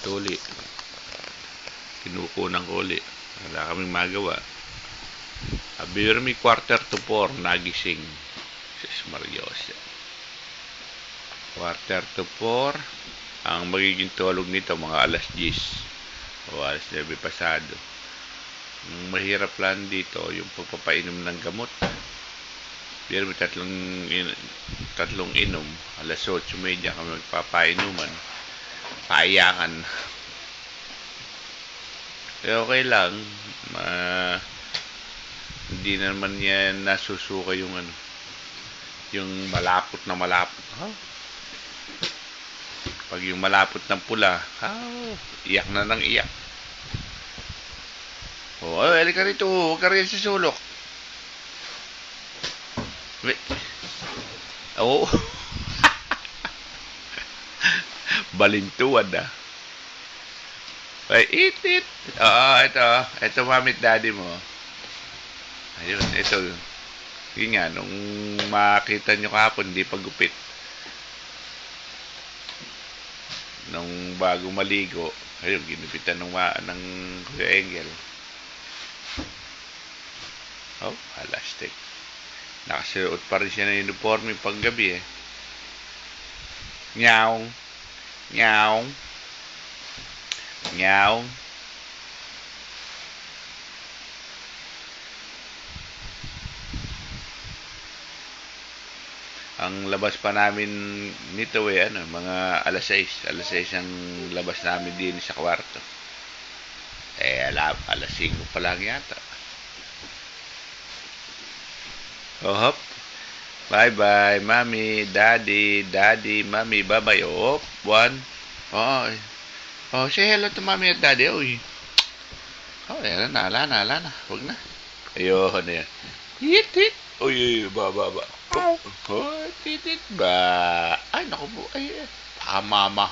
Tuli. Kinukunan ko uli. Wala kaming magawa. Abirmi 3:45 nagising. Sis Mariosa. 3:45. Ang magiging tulog nito mga alas 10 o alas 9 pasado. Ang mahirap lang dito yung pagpapainom ng gamot. Pero may tatlong inom. Alas 8:30 kami magpapainuman. Paiyakan. Eh okay lang. Hindi naman yan nasusuka yung yung malapot na malapot. Pag yung malapot ng pula, iyak na ng iyak. Halika rito. Huwag ka rin sa sulok. Oo. Balintuan Ay, eat. Ito mamit daddy mo. Ayun, ito. Yun nga, nung makita nyo kahapon, hindi pa gupit. Nung bago maligo, ayun, ginupitan ng Kuya Engel. Plastic. Nakasuot pa rin siya ng uniforme paggabi eh. Nyaong. Ang labas pa namin nito mga alas 6. Alas 6 ang labas namin din sa kwarto. Alas 5 pa lang yata. Hop. Bye-bye, mami, daddy, mami, bye-bye. One. Say hello to mami at daddy. Ala na. Huwag na. Ayun, yan. Hit. Baba. Titit ba? Ay, naku po. Ay, mama.